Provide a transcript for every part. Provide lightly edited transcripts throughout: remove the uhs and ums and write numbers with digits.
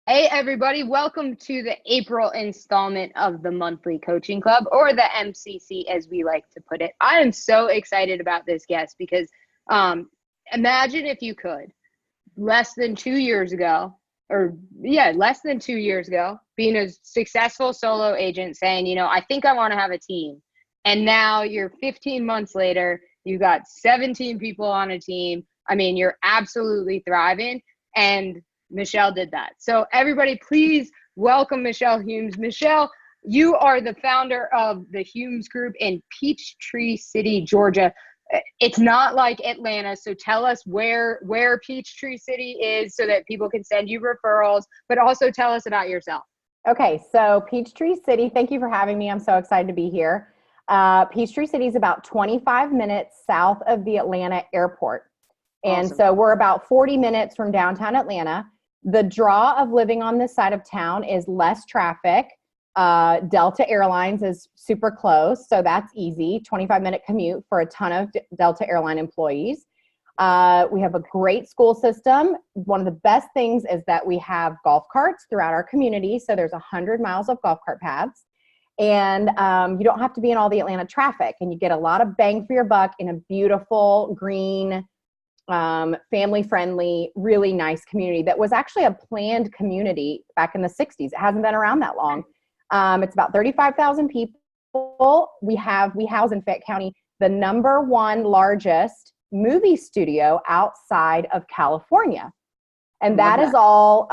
Hey, everybody, welcome to the April installment of the Monthly Coaching Club, or the MCC as we like to put it. I am so excited about this guest because imagine if you could, less than 2 years ago, less than 2 years ago, being a successful solo agent saying, I think I want to have a team. And now you're 15 months later, you got 17 people on a team. I mean, you're absolutely thriving. And Michelle did that. So everybody, please welcome Michelle Humes. Michelle, you are the founder of the Humes Group in Peachtree City, Georgia. It's not like Atlanta, so tell us where Peachtree City is so that people can send you referrals, but also tell us about yourself. Okay, so Peachtree City, thank you for having me. I'm so excited to be here. Peachtree City is about 25 minutes south of the Atlanta airport. And Awesome. So we're about 40 minutes from downtown Atlanta. The draw of living on this side of town is less traffic. Delta Airlines is super close, so that's easy. 25-minute commute for a ton of Delta Airline employees. We have a great school system. One of the best things is that we have golf carts throughout our community. So there's 100 miles of golf cart paths. And you don't have to be in all the Atlanta traffic. And you get a lot of bang for your buck in a beautiful, green, family-friendly, really nice community that was actually a planned community back in the 60s. It hasn't been around that long. It's about 35,000 people. We house in Fayette County the #1 largest movie studio outside of California. And that is all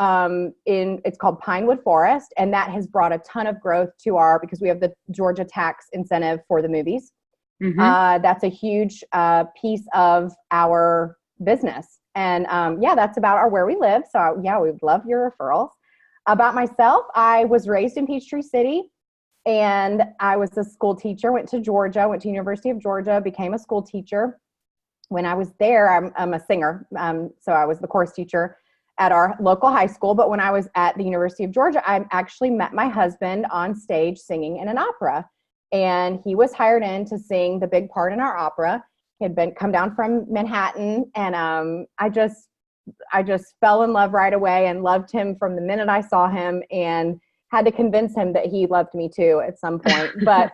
it's called Pinewood Forest. And that has brought a ton of growth to because we have the Georgia tax incentive for the movies. Mm-hmm. That's a huge piece of our business. And that's about where we live. So we would love your referrals. About myself, I was raised in Peachtree City, and I was a school teacher, went to University of Georgia, became a school teacher. When I was there, I'm a singer. So I was the chorus teacher at our local high school. But when I was at the University of Georgia, I actually met my husband on stage singing in an opera. And he was hired in to sing the big part in our opera. He had come down from Manhattan, and I just fell in love right away and loved him from the minute I saw him, and had to convince him that he loved me too at some point. But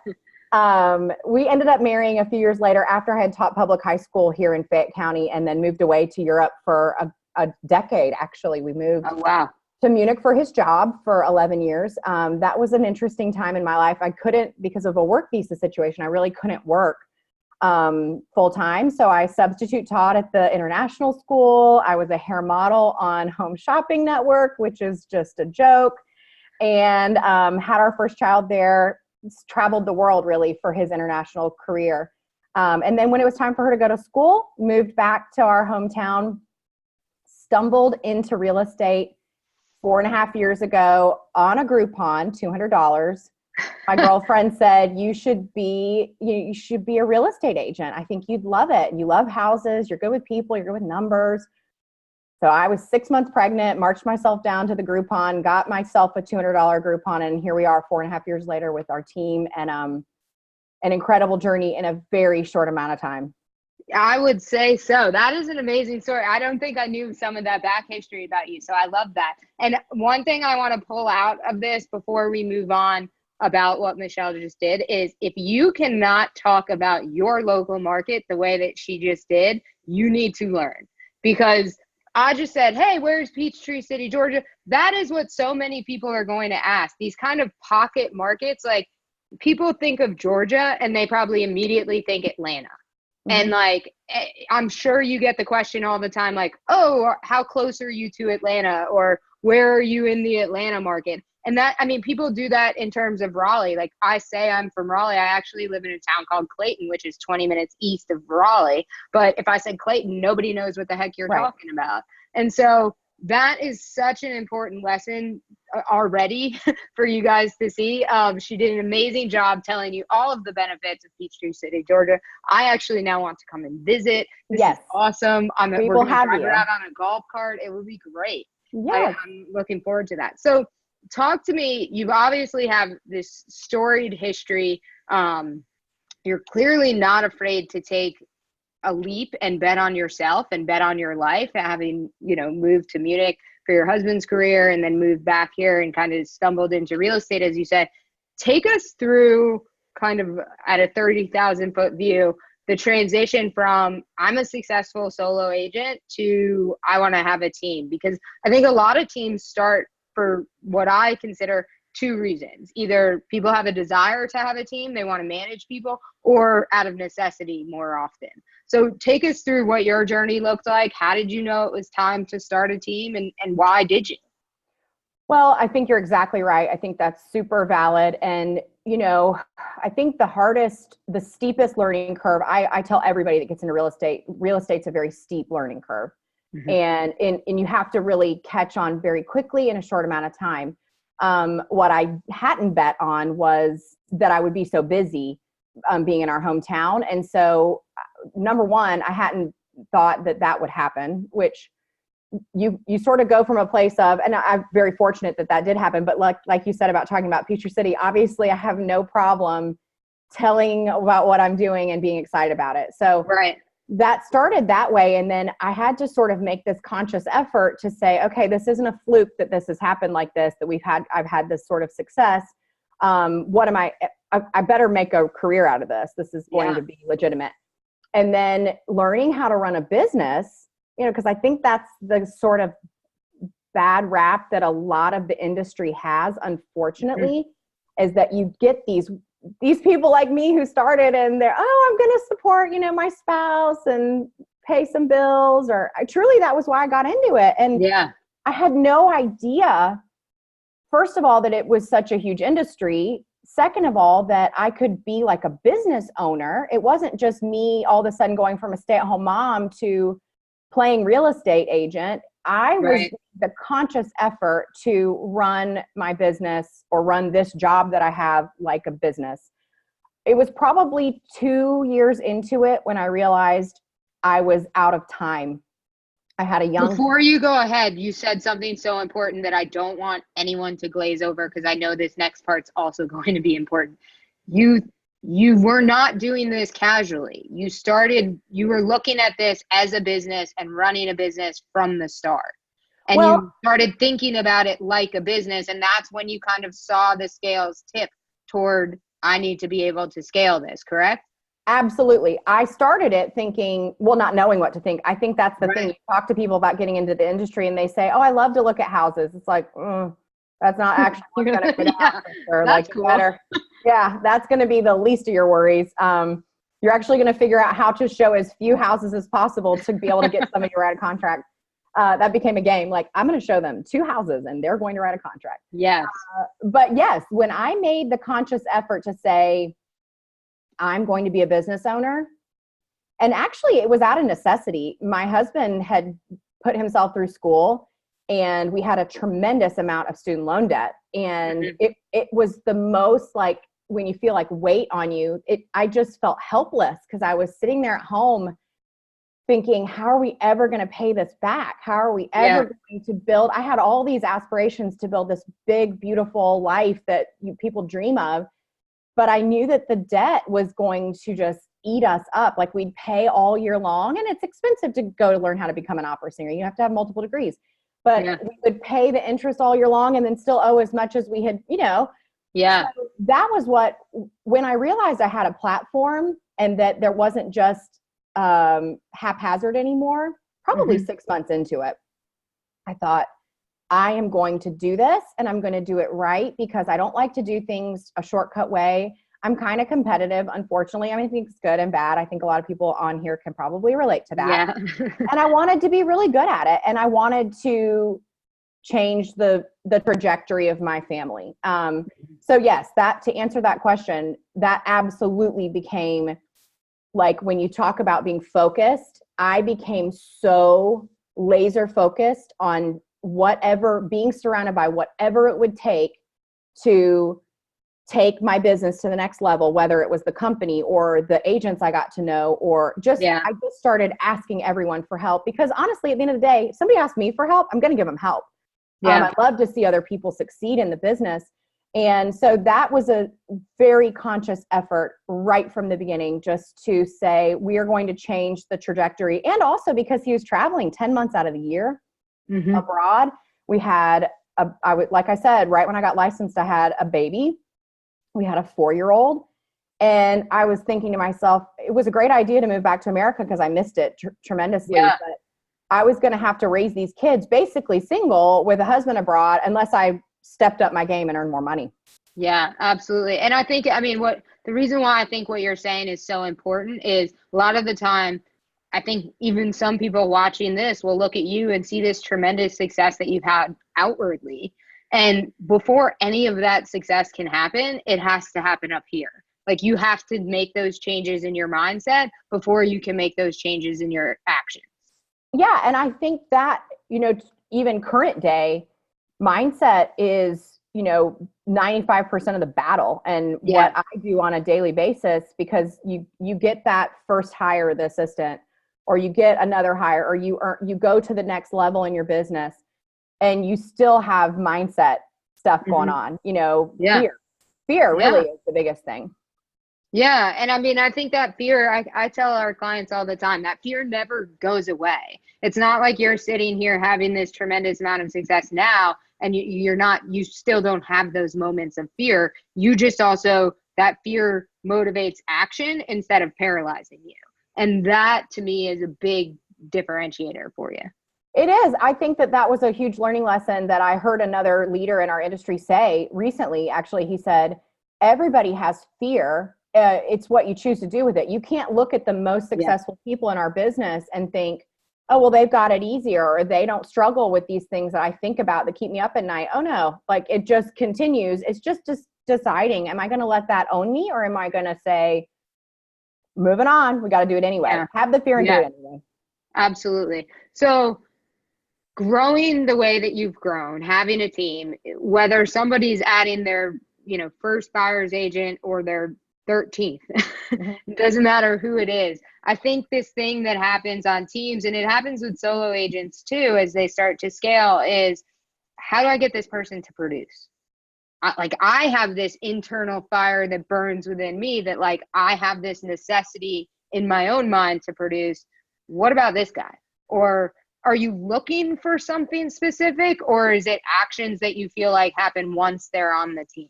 we ended up marrying a few years later after I had taught public high school here in Fayette County, and then moved away to Europe for a decade. Actually, we moved to Munich for his job for 11 years. That was an interesting time in my life. I couldn't, because of a work visa situation, I really couldn't work full time. So I substitute taught at the international school. I was a hair model on Home Shopping Network, which is just a joke, and had our first child there, traveled the world really for his international career. And then when it was time for her to go to school, moved back to our hometown, stumbled into real estate 4.5 years ago on a Groupon, $200. My girlfriend said, you should be a real estate agent. I think you'd love it. You love houses. You're good with people. You're good with numbers. So I was 6 months pregnant, marched myself down to the Groupon, got myself a $200 Groupon. And here we are 4.5 years later with our team, and an incredible journey in a very short amount of time. I would say so. That is an amazing story. I don't think I knew some of that back history about you. So I love that. And one thing I want to pull out of this before we move on about what Michelle just did is, if you cannot talk about your local market the way that she just did, you need to learn. Because I just said, hey, where's Peachtree City, Georgia? That is what so many people are going to ask. These kind of pocket markets, like, people think of Georgia and they probably immediately think Atlanta. And like, I'm sure you get the question all the time, like, oh, how close are you to Atlanta? Or where are you in the Atlanta market? And that, I mean, people do that in terms of Raleigh. Like, I say I'm from Raleigh. I actually live in a town called Clayton, which is 20 minutes east of Raleigh. But if I said Clayton, nobody knows what the heck you're talking about. And so that is such an important lesson already for you guys to see. She did an amazing job telling you all of the benefits of Peachtree City, Georgia. I actually now want to come and visit. This is awesome. We're going to drive around on a golf cart. It would be great. Yeah. I'm looking forward to that. So talk to me. You obviously have this storied history. You're clearly not afraid to take a leap and bet on yourself and bet on your life, having, moved to Munich for your husband's career and then moved back here and kind of stumbled into real estate, as you said. Take us through kind of at a 30,000 foot view, the transition from I'm a successful solo agent to I want to have a team, because I think a lot of teams start for what I consider two reasons. Either people have a desire to have a team, they want to manage people, or out of necessity more often. So take us through what your journey looked like. How did you know it was time to start a team, and why did you? Well, I think you're exactly right. I think that's super valid. And, I think the steepest learning curve, I tell everybody that gets into real estate's a very steep learning curve. Mm-hmm. And you have to really catch on very quickly in a short amount of time. What I hadn't bet on was that I would be so busy being in our hometown. And so, number one, I hadn't thought that would happen, which you sort of go from a place of, and I'm very fortunate that did happen. But like you said about talking about Future City, obviously I have no problem telling about what I'm doing and being excited about it. So right. That started that way. And then I had to sort of make this conscious effort to say, okay, this isn't a fluke that this has happened like this, I've had this sort of success. I better make a career out of this. This is going to be legitimate. And then learning how to run a business, because I think that's the sort of bad rap that a lot of the industry has, unfortunately, is that you get these people like me who started and they're, I'm going to support, my spouse and pay some bills, or truly that was why I got into it. And I had no idea, first of all, that it was such a huge industry. Second of all, that I could be like a business owner. It wasn't just me all of a sudden going from a stay-at-home mom to playing real estate agent. I was the conscious effort to run my business or run this job that I have like a business. It was probably 2 years into it when I realized I was out of time. I had a young... Before you go ahead, you said something so important that I don't want anyone to glaze over, because I know this next part's also going to be important. You were not doing this casually. You were looking at this as a business and running a business from the start. And you started thinking about it like a business. And that's when you kind of saw the scales tip toward, I need to be able to scale this, correct? Absolutely. I started it thinking, not knowing what to think. I think that's the thing. You talk to people about getting into the industry and they say, I love to look at houses. It's like, that's not actually what's going to happen. That's cool. That's going to be the least of your worries. You're actually going to figure out how to show as few houses as possible to be able to get somebody to write a contract. That became a game. Like, I'm going to show them 2 houses and they're going to write a contract. Yes. But yes, when I made the conscious effort to say, I'm going to be a business owner, and actually it was out of necessity. My husband had put himself through school and we had a tremendous amount of student loan debt. And it was the most, like, when you feel like weight on you, I just felt helpless because I was sitting there at home thinking, how are we ever going to pay this back? How are we ever going to build? I had all these aspirations to build this big, beautiful life that people dream of. But I knew that the debt was going to just eat us up. Like, we'd pay all year long, and it's expensive to go to learn how to become an opera singer. You have to have multiple degrees, but we would pay the interest all year long and then still owe as much as we had, So that was when I realized I had a platform and that there wasn't just haphazard anymore, probably 6 months into it, I thought, I am going to do this and I'm going to do it right, because I don't like to do things a shortcut way. I'm kind of competitive, unfortunately. I mean, I think it's good and bad. I think a lot of people on here can probably relate to that. Yeah. And I wanted to be really good at it. And I wanted to change the trajectory of my family. So yes, to answer that question, that absolutely became, like, when you talk about being focused, I became so laser focused on being surrounded by whatever it would take to take my business to the next level, whether it was the company or the agents I got to know, or just, I just started asking everyone for help, because honestly, at the end of the day, if somebody asks me for help, I'm going to give them help. I'd love to see other people succeed in the business. And so that was a very conscious effort right from the beginning, just to say, we are going to change the trajectory. And also because he was traveling 10 months out of the year abroad. We had, like I said, right when I got licensed, I had a baby. We had a 4-year-old. And I was thinking to myself, it was a great idea to move back to America because I missed it tremendously. Yeah. But I was going to have to raise these kids basically single with a husband abroad unless I stepped up my game and earned more money. Yeah, absolutely. And I think, I mean, the reason why I think what you're saying is so important is a lot of the time, I think even some people watching this will look at you and see this tremendous success that you've had outwardly. And before any of that success can happen, it has to happen up here. Like, you have to make those changes in your mindset before you can make those changes in your actions. Yeah. And I think that, even current day mindset is, 95% of the battle and what I do on a daily basis, because you get that first hire, the assistant, or you get another hire, or you go to the next level in your business and you still have mindset stuff going on, fear really is the biggest thing. Yeah. And I mean, I think that fear, I tell our clients all the time, that fear never goes away. It's not like you're sitting here having this tremendous amount of success now and you still don't have those moments of fear. You just also, that fear motivates action instead of paralyzing you. And that to me is a big differentiator for you. It is. I think that was a huge learning lesson that I heard another leader in our industry say recently. Actually, he said, everybody has fear. It's what you choose to do with it. You can't look at the most successful people in our business and think, oh, well, they've got it easier, or they don't struggle with these things that I think about that keep me up at night. Oh no, like it just continues. It's just deciding, am I going to let that own me, or am I going to say, moving on, we got to do it anyway. Yeah. Have the fear and do it anyway. Absolutely. So growing the way that you've grown, having a team, whether somebody's adding their, first buyer's agent or their 13th, it doesn't matter who it is. I think this thing that happens on teams, and it happens with solo agents too, as they start to scale, is how do I get this person to produce? I have this internal fire that burns within me that I have this necessity in my own mind to produce. What about this guy? Or are you looking for something specific, or is it actions that you feel like happen once they're on the team?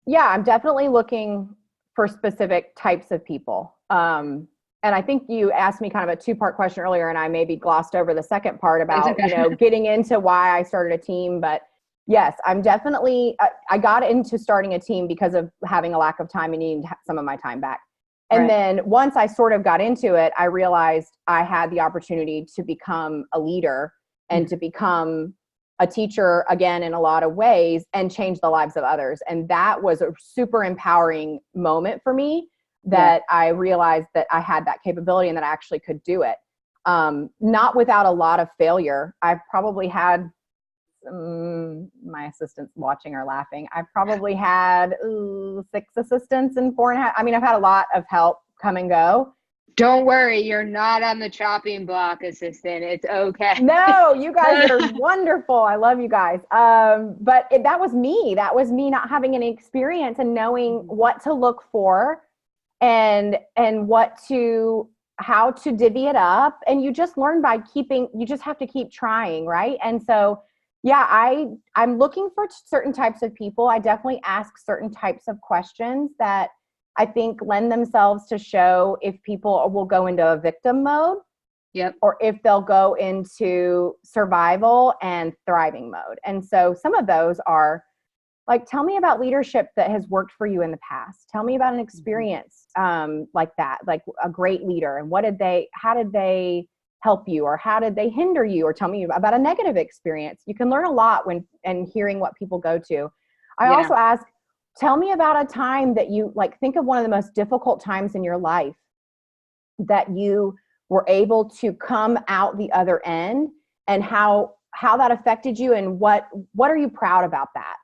Yeah, I'm definitely looking for specific types of people. And I think you asked me kind of a 2-part question earlier, and I maybe glossed over the second part about, getting into why I started a team. But yes, I'm definitely, I got into starting a team because of having a lack of time and needing some of my time back. And then once I sort of got into it, I realized I had the opportunity to become a leader and to become a teacher again in a lot of ways and change the lives of others. And that was a super empowering moment for me, that I realized that I had that capability and that I actually could do it. Not without a lot of failure. I've probably had, my assistants watching are laughing. I've probably had 6 assistants and 4.5. I mean, I've had a lot of help come and go. Don't worry, you're not on the chopping block, assistant. It's okay. No, you guys are wonderful. I love you guys. But that was me. That was me not having any experience and knowing what to look for and how to divvy it up. And you just learn by you just have to keep trying, right? And so, yeah, I'm looking for certain types of people. I definitely ask certain types of questions that I think lend themselves to show if people will go into a victim mode, or if they'll go into survival and thriving mode. And so some of those are like, tell me about leadership that has worked for you in the past. Tell me about an experience like that, like a great leader, and how did they help you, or how did they hinder you, or tell me about a negative experience. You can learn a lot and hearing what people go to. I also ask, tell me about a time that you think of one of the most difficult times in your life that you were able to come out the other end, and how that affected you, and what are you proud about that?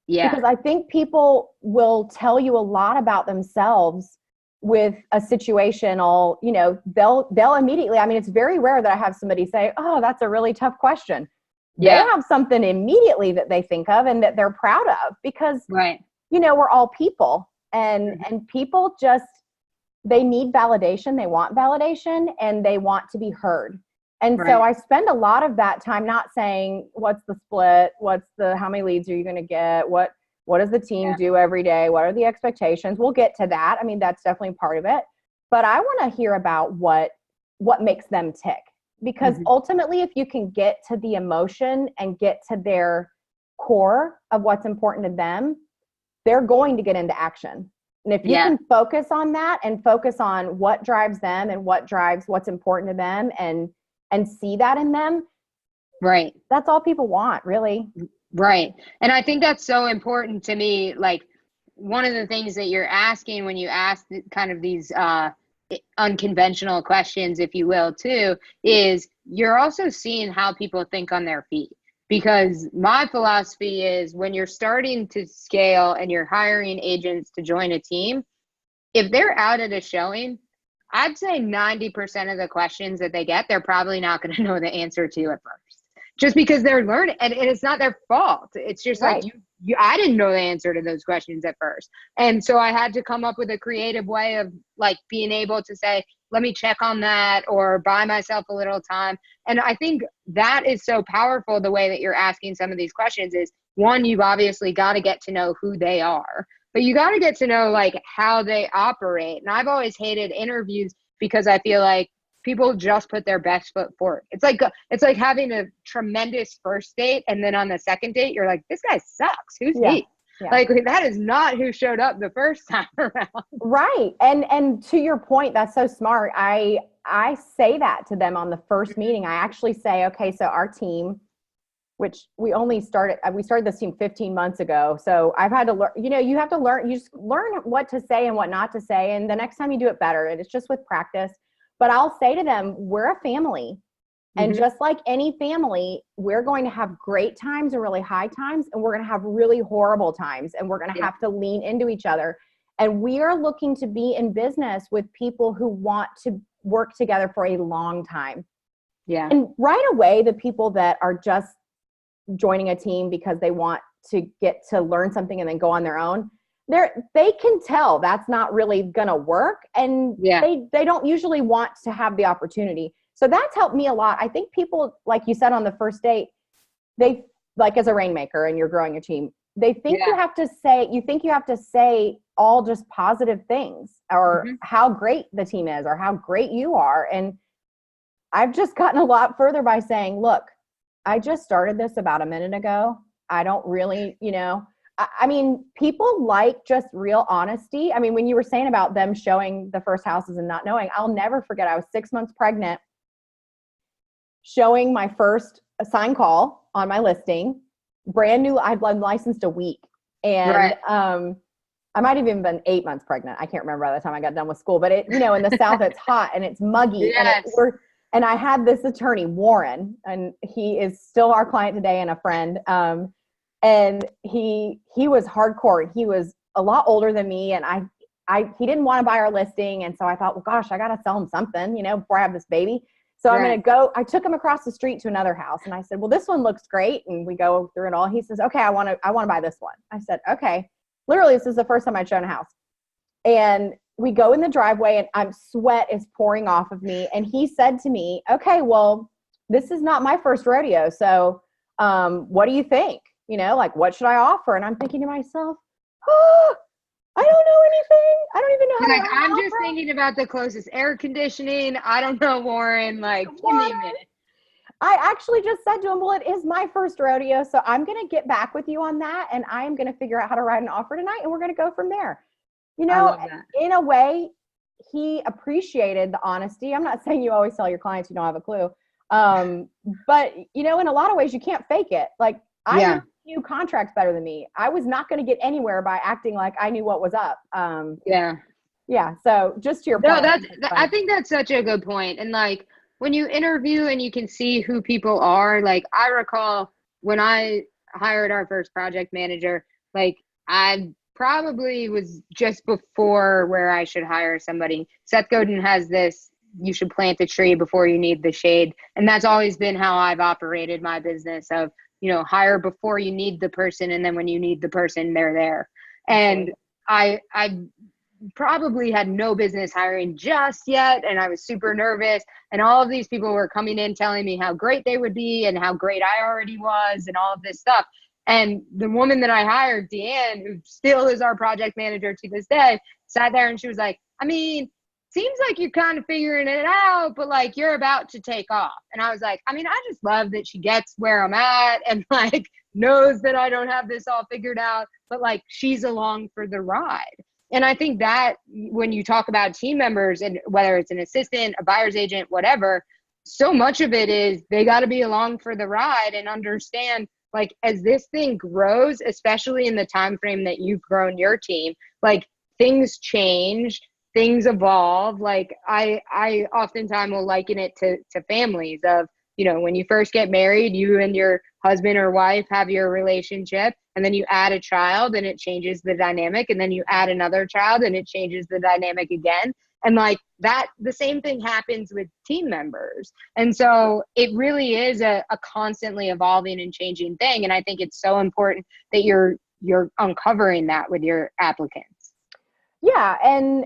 Yeah. Because I think people will tell you a lot about themselves with a situational, they'll immediately, I mean, it's very rare that I have somebody say, oh, that's a really tough question. they have something immediately that they think of and that they're proud of, because, we're all people, and people just, they need validation. They want validation, and they want to be heard. And so I spend a lot of that time not saying, what's the split? How many leads are you going to get? What does the team do every day? What are the expectations? We'll get to that. I mean, that's definitely part of it. But I want to hear about what makes them tick. Because ultimately, if you can get to the emotion and get to their core of what's important to them, they're going to get into action. And if you can focus on that and focus on what drives them and what drives what's important to them, and see that in them, that's all people want, really. And I think that's so important to me. Like, one of the things that you're asking when you ask kind of these unconventional questions, if you will, too, is you're also seeing how people think on their feet. Because my philosophy is, when you're starting to scale and you're hiring agents to join a team, if they're out at a showing, I'd say 90% of the questions that they get, they're probably not going to know the answer to at first, just because they're learning, and it's not their fault. It's just like, I didn't know the answer to those questions at first. And so I had to come up with a creative way of like being able to say, let me check on that, or buy myself a little time. And I think that is so powerful, the way that you're asking some of these questions is, one, you've obviously got to get to know who they are, but you got to get to know like how they operate. And I've always hated interviews because I feel like people just put their best foot forward. It's like having a tremendous first date, and then on the second date, you're like, this guy sucks. Who's he? Like, that is not who showed up the first time around. Right. And to your point, that's so smart. I say that to them on the first meeting. I actually say, okay, so our team, which we started this team 15 months ago. So I've had to learn, you have to learn, you just learn what to say and what not to say. And the next time you do it better, and it's just with practice. But I'll say to them, we're a family. And just like any family, we're going to have great times and really high times, and we're going to have really horrible times, and we're going to have to lean into each other. And we are looking to be in business with people who want to work together for a long time. And right away, the people that are just joining a team because they want to get to learn something and then go on their own, they can tell that's not really going to work. And they don't usually want to have the opportunity. So that's helped me a lot. I think people, like you said on the first date, they, like, as a rainmaker and you're growing your team, they think you have to say all just positive things, or how great the team is, or how great you are. And I've just gotten a lot further by saying, look, I just started this about a minute ago. I don't really, I mean, people like just real honesty. I mean, when you were saying about them showing the first houses and not knowing, I'll never forget, I was 6 months pregnant, showing my first sign call on my listing, brand new. I'd been licensed a week, and I might have even been 8 months pregnant. I can't remember by the time I got done with school, but in the South, it's hot and it's muggy. And I had this attorney, Warren, and he is still our client today and a friend. And he was hardcore. He was a lot older than me, and he didn't want to buy our listing. And so I thought, well, gosh, I got to sell him something, before I have this baby. So I'm going to go. I took him across the street to another house, and I said, well, this one looks great. And we go through it all. He says, okay, I want to buy this one. I said, okay. Literally, this is the first time I'd shown a house. And we go in the driveway, and sweat is pouring off of me. And he said to me, okay, well, this is not my first rodeo. So what do you think? What should I offer? And I'm thinking to myself, I don't know anything. I don't even know how to I'm just thinking about the closest air conditioning. I don't know, Warren. Give me a minute. I actually just said to him, well, it is my first rodeo, so I'm going to get back with you on that, and I am going to figure out how to write an offer tonight, and we're going to go from there. In a way, he appreciated the honesty. I'm not saying you always tell your clients you don't have a clue. But, in a lot of ways, you can't fake it. I knew contracts better than me. I was not going to get anywhere by acting like I knew what was up. So just to your point. I think that's such a good point. And when you interview and you can see who people are, I recall when I hired our first project manager, I probably was just before where I should hire somebody. Seth Godin has this you should plant the tree before you need the shade. And that's always been how I've operated my business of, hire before you need the person. And then when you need the person, they're there. And I probably had no business hiring just yet. And I was super nervous. And all of these people were coming in telling me how great they would be and how great I already was and all of this stuff. And the woman that I hired, Deanne, who still is our project manager to this day, sat there and she was like, I mean, seems like you're kind of figuring it out, but like you're about to take off. And I was like, I mean, I just love that she gets where I'm at and like knows that I don't have this all figured out, but like she's along for the ride. And I think that when you talk about team members, and whether it's an assistant, a buyer's agent, whatever, so much of it is they got to be along for the ride and understand, like, as this thing grows, especially in the time frame that you've grown your team, like things change, things evolve. Like I oftentimes will liken it to families of, when you first get married, you and your husband or wife have your relationship, and then you add a child and it changes the dynamic. And then you add another child and it changes the dynamic again. And like that, the same thing happens with team members. And so it really is a constantly evolving and changing thing. And I think it's so important that you're uncovering that with your applicants. Yeah. And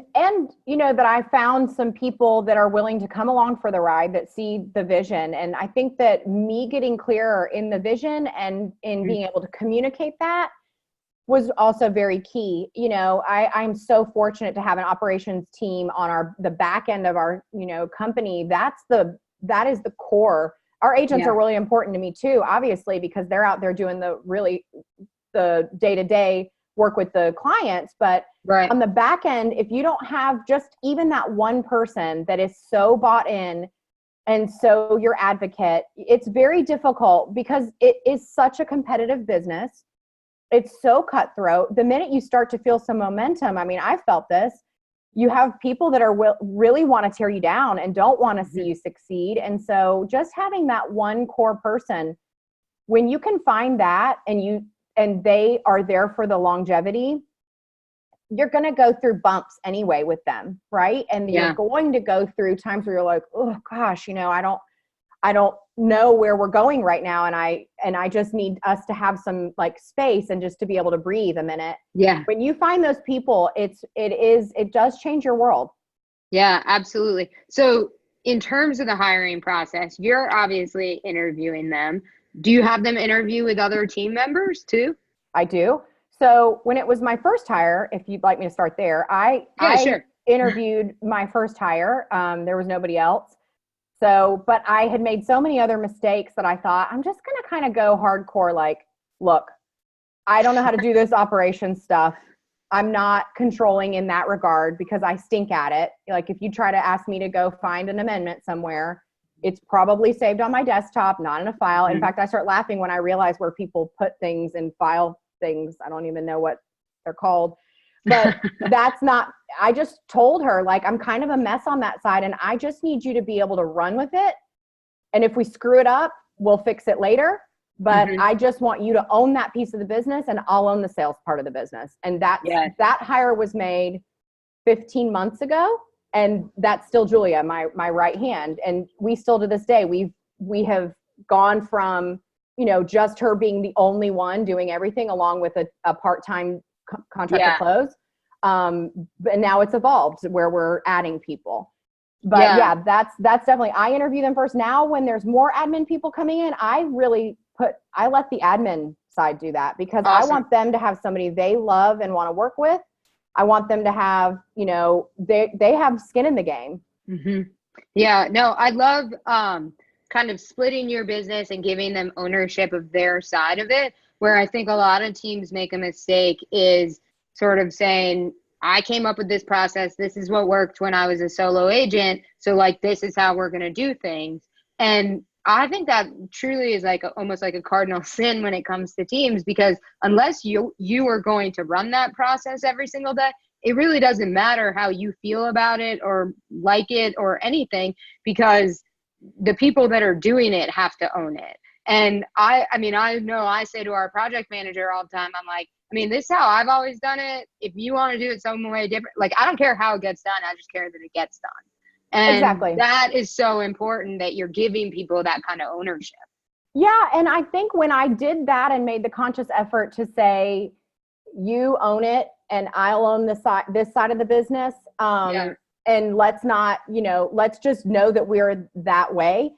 that I found some people that are willing to come along for the ride, that see the vision. And I think that me getting clearer in the vision and in being able to communicate that was also very key. I'm so fortunate to have an operations team on the back end of our, company. That is the core. Our agents are really important to me too, obviously, because they're out there doing the day-to-day work with the clients. But on the back end, if you don't have just even that one person that is so bought in and so your advocate, it's very difficult because it is such a competitive business. It's so cutthroat. The minute you start to feel some momentum, I mean, I felt this, you have people that are really want to tear you down and don't want to see you succeed. And so just having that one core person, when you can find that and they are there for the longevity, you're going to go through bumps anyway with them. Right. And you're going to go through times where you're like, oh gosh, I don't know where we're going right now. And I just need us to have some like space and just to be able to breathe a minute. Yeah. When you find those people, it does change your world. Yeah, absolutely. So in terms of the hiring process, you're obviously interviewing them. Do you have them interview with other team members too? I do. So when it was my first hire, if you'd like me to start there, I interviewed my first hire. There was nobody else. So, but I had made so many other mistakes that I thought, I'm just going to kind of go hardcore. Like, look, I don't know how to do this operations stuff. I'm not controlling in that regard because I stink at it. Like if you try to ask me to go find an amendment somewhere, it's probably saved on my desktop, not in a file. In fact, I start laughing when I realize where people put things and file things. I don't even know what they're called. But I just told her, like, I'm kind of a mess on that side and I just need you to be able to run with it. And if we screw it up, we'll fix it later. But I just want you to own that piece of the business and I'll own the sales part of the business. And that hire was made 15 months ago. And that's still Julia, my right hand. And we still to this day, we have gone from, just her being the only one doing everything along with a part-time contract to close. But now it's evolved where we're adding people. But that's definitely, I interview them first. Now when there's more admin people coming in, I let the admin side do that because I want them to have somebody they love and want to work with. I want them to have, they have skin in the game. Yeah, no, I love kind of splitting your business and giving them ownership of their side of it, where I think a lot of teams make a mistake is sort of saying, I came up with this process. This is what worked when I was a solo agent. So like, this is how we're going to do things. And I think that truly is like almost like a cardinal sin when it comes to teams, because unless you are going to run that process every single day, it really doesn't matter how you feel about it or like it or anything, because the people that are doing it have to own it. And I know I say to our project manager all the time, I'm like, this is how I've always done it. If you want to do it some way different, like, I don't care how it gets done. I just care that it gets done. And Exactly. that is so important, that you're giving people that kind of ownership. Yeah. And I think when I did that and made the conscious effort to say, you own it and I'll own this side of the business. And let's not, let's just know that we're that way.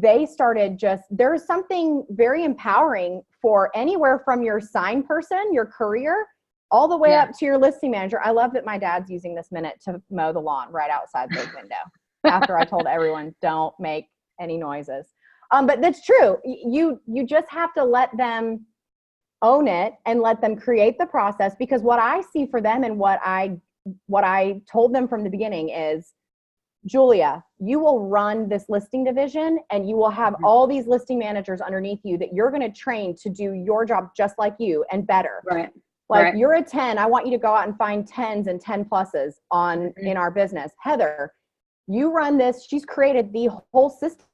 They started there's something very empowering for anywhere from your sign person, your courier, all the way up to your listing manager. I love that my dad's using this minute to mow the lawn right outside the window after I told everyone, don't make any noises. But that's true. You just have to let them own it and let them create the process, because what I see for them and what I told them from the beginning is, Julia, you will run this listing division and you will have all these listing managers underneath you that you're going to train to do your job just like you and better. Right. Like you're a 10. I want you to go out and find 10s and 10 pluses in our business. Heather, you run this. She's created the whole system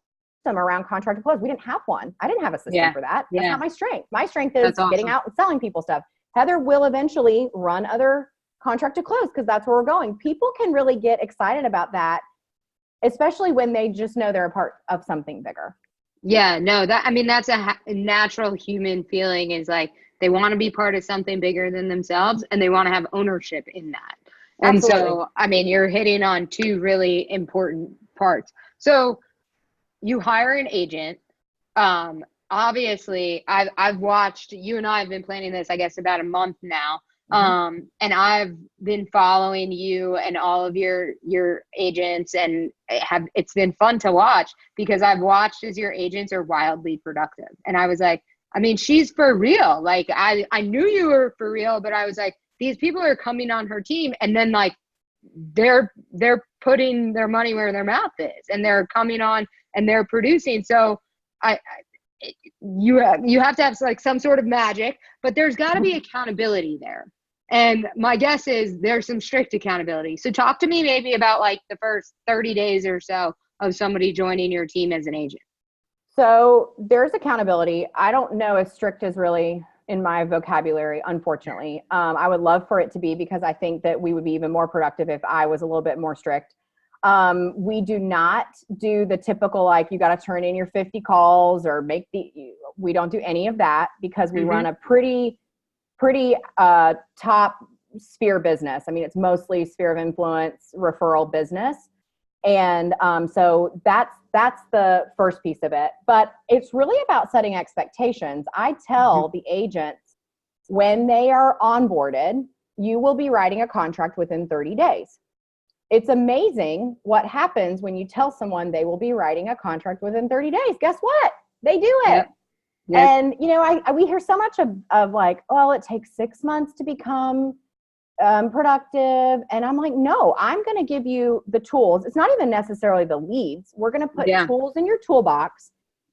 around contract to close. We didn't have one. I didn't have a system for that. That's not my strength. My strength is getting out and selling people stuff. Heather will eventually run other contract to close because that's where we're going. People can really get excited about that, especially when they just know they're a part of something bigger. Yeah, no, that's a natural human feeling, is like they want to be part of something bigger than themselves and they want to have ownership in that. And so, you're hitting on two really important parts. So you hire an agent. Obviously I've watched, you and I have been planning this, I guess, about a month now. And I've been following you and all of your agents, and it's been fun to watch because I've watched as your agents are wildly productive. And I was like, she's for real. Like I knew you were for real, but I was like, these people are coming on her team, and then like they're putting their money where their mouth is, and they're coming on and they're producing. So you have to have like some sort of magic, but there's got to be accountability there. And my guess is there's some strict accountability. So talk to me maybe about like the first 30 days or so of somebody joining your team as an agent. So there's accountability. I don't know if strict is really in my vocabulary, unfortunately. I would love for it to be, because I think that we would be even more productive if I was a little bit more strict. We do not do the typical, like, you got to turn in your 50 calls or we don't do any of that, because we run a pretty top sphere business. It's mostly sphere of influence referral business. And so that's the first piece of it. But it's really about setting expectations. I tell the agents, when they are onboarded, you will be writing a contract within 30 days. It's amazing what happens when you tell someone they will be writing a contract within 30 days. Guess what? They do it. Yep. And, we hear so much of like, well, it takes 6 months to become productive. And I'm like, no, I'm going to give you the tools. It's not even necessarily the leads. We're going to put tools in your toolbox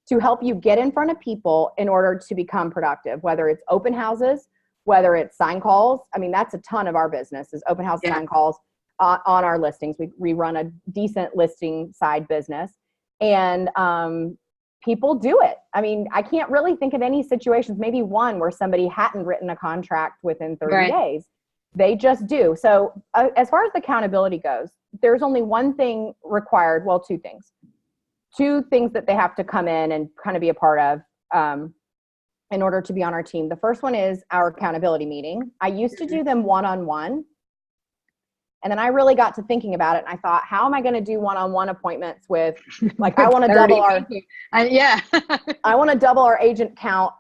to help you get in front of people in order to become productive, whether it's open houses, whether it's sign calls. That's a ton of our business is open house sign calls on our listings. We run a decent listing side business, and people do it. I can't really think of any situations, maybe one where somebody hadn't written a contract within 30 days. They just do. So as far as the accountability goes, there's only one thing required. Well, two things that they have to come in and kind of be a part of in order to be on our team. The first one is our accountability meeting. I used to do them one-on-one. And then I really got to thinking about it, and I thought, how am I going to do one-on-one appointments with, like, I want to double I want to double our agent count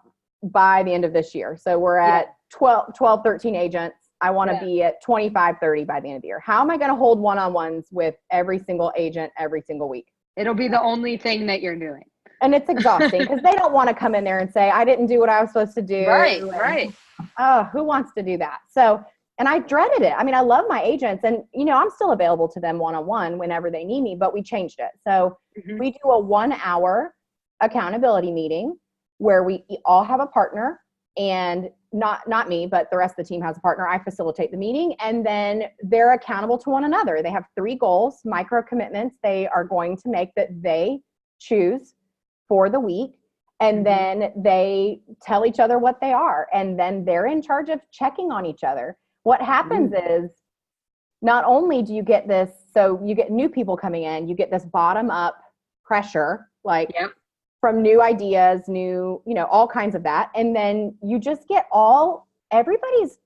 by the end of this year. So we're at 12, 13 agents. I want to be at 25, 30 by the end of the year. How am I going to hold one-on-ones with every single agent every single week? It'll be the only thing that you're doing. And it's exhausting because they don't want to come in there and say, I didn't do what I was supposed to do. Right. Oh, who wants to do that? So, and I dreaded it. I love my agents, and, I'm still available to them one-on-one whenever they need me, but we changed it. So we do a 1-hour accountability meeting where we all have a partner, and not me, but the rest of the team has a partner. I facilitate the meeting, and then they're accountable to one another. They have 3 goals, micro commitments they are going to make that they choose for the week. And then they tell each other what they are. And then they're in charge of checking on each other. What happens is, not only do you get this So you get new people coming in, you get this bottom up pressure, like Yep. from new ideas, all kinds of that. And then you just get everybody's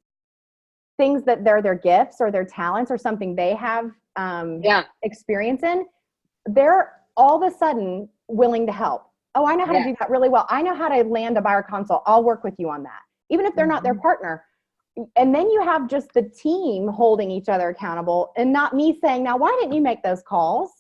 things that they're their gifts or their talents or something they have experience in. They're all of a sudden willing to help. Oh, I know how to do that really well. I know how to land a buyer consult. I'll work with you on that. Even if they're not their partner. And then you have just the team holding each other accountable and not me saying, now, why didn't you make those calls?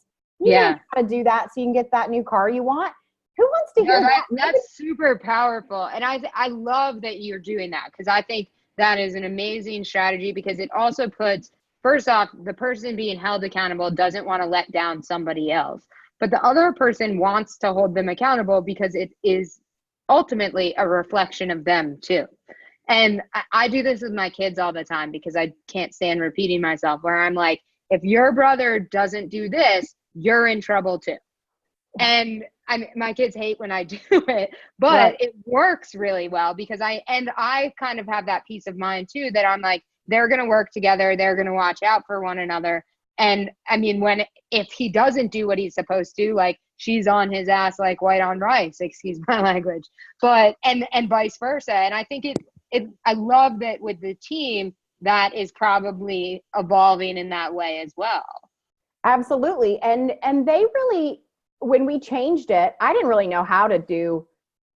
You know how to do that so you can get that new car you want. Who wants to hear that? That's super powerful. And I love that you're doing that, because I think that is an amazing strategy, because it also puts, first off, the person being held accountable doesn't want to let down somebody else. But the other person wants to hold them accountable because it is ultimately a reflection of them too. And I do this with my kids all the time, because I can't stand repeating myself, where I'm like, if your brother doesn't do this, you're in trouble too. And my kids hate when I do it, but it works really well, because I kind of have that peace of mind too, that I'm like, they're going to work together. They're going to watch out for one another. And I mean, if he doesn't do what he's supposed to, like, she's on his ass like white on rice, excuse my language, but, and vice versa. And I think I love that with the team, that is probably evolving in that way as well. Absolutely. And they really, when we changed it, I didn't really know how to do,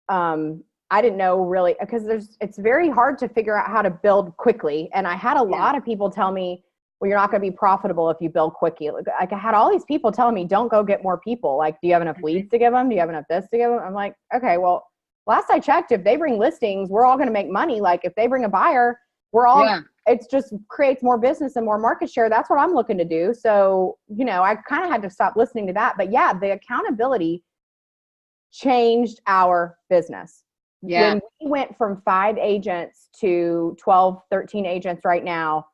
I didn't know really, because it's very hard to figure out how to build quickly. And I had a lot of people tell me, well, you're not going to be profitable if you build quickly. Like I had all these people telling me, don't go get more people. Like, do you have enough leads to give them? Do you have enough this to give them? I'm like, okay, well, last I checked, if they bring listings, we're all going to make money. Like if they bring a buyer, we're all, it's just creates more business and more market share. That's what I'm looking to do. So, I kind of had to stop listening to that. But yeah, the accountability changed our business. Yeah. When we went from 5 agents to 12, 13 agents right now,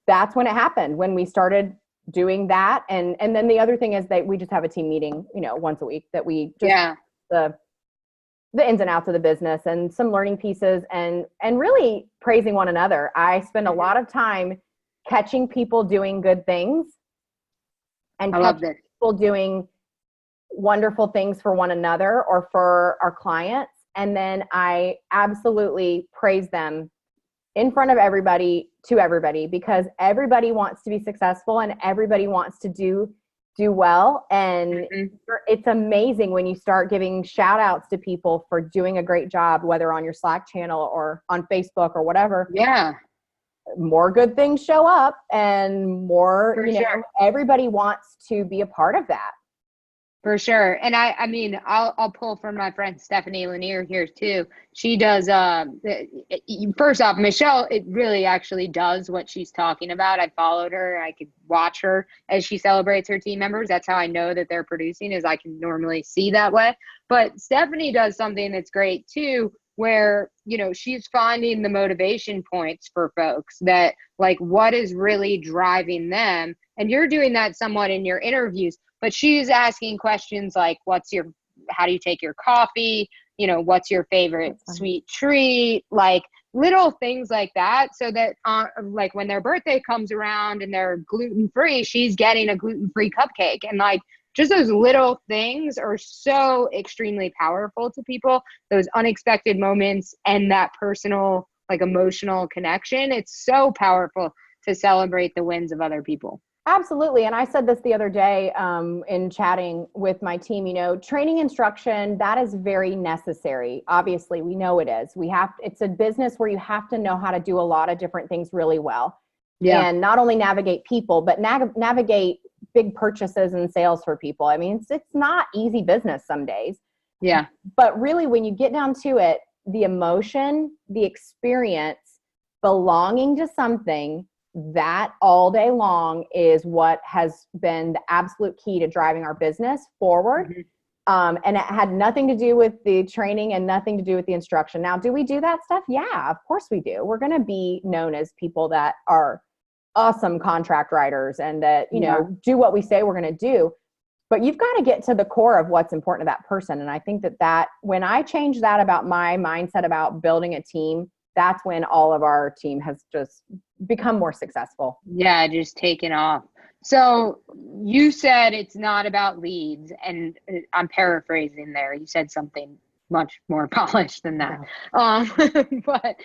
that's when it happened, when we started doing that. And then the other thing is that we just have a team meeting, once a week, that we just, the ins and outs of the business and some learning pieces and really praising one another. I spend a lot of time catching people doing good things and catching people doing wonderful things for one another or for our clients. And then I absolutely praise them in front of everybody, to everybody, because everybody wants to be successful and everybody wants to do well. And it's amazing when you start giving shout outs to people for doing a great job, whether on your Slack channel or on Facebook or whatever. Yeah. More good things show up and more, everybody wants to be a part of that. For sure. And I mean, I'll pull from my friend Stephanie Lanier here too. She does, first off, Michelle, it really actually does what she's talking about. I followed her. I could watch her as she celebrates her team members. That's how I know that they're producing, is I can normally see that way. But Stephanie does something that's great too, where, she's finding the motivation points for folks, that like, what is really driving them? And you're doing that somewhat in your interviews. But she's asking questions like, how do you take your coffee? What's your favorite sweet treat? Like little things like that. So that like when their birthday comes around and they're gluten-free, she's getting a gluten-free cupcake. And like just those little things are so extremely powerful to people, those unexpected moments and that personal, like emotional connection. It's so powerful to celebrate the wins of other people. Absolutely. And I said this the other day in chatting with my team, training instruction, that is very necessary. Obviously, we know it is. It's a business where you have to know how to do a lot of different things really well. Yeah. And not only navigate people, but navigate big purchases and sales for people. I mean, it's not easy business some days. Yeah. But really, when you get down to it, the emotion, the experience, belonging to something, that all day long is what has been the absolute key to driving our business forward. And it had nothing to do with the training and nothing to do with the instruction. Now, do we do that stuff? Yeah, of course we do. We're going to be known as people that are awesome contract writers and that, do what we say we're going to do. But you've got to get to the core of what's important to that person. And I think that when I changed that about my mindset about building a team, that's when all of our team has just become more successful. Yeah, just taken off. So you said it's not about leads, and I'm paraphrasing there. You said something much more polished than that. Um, but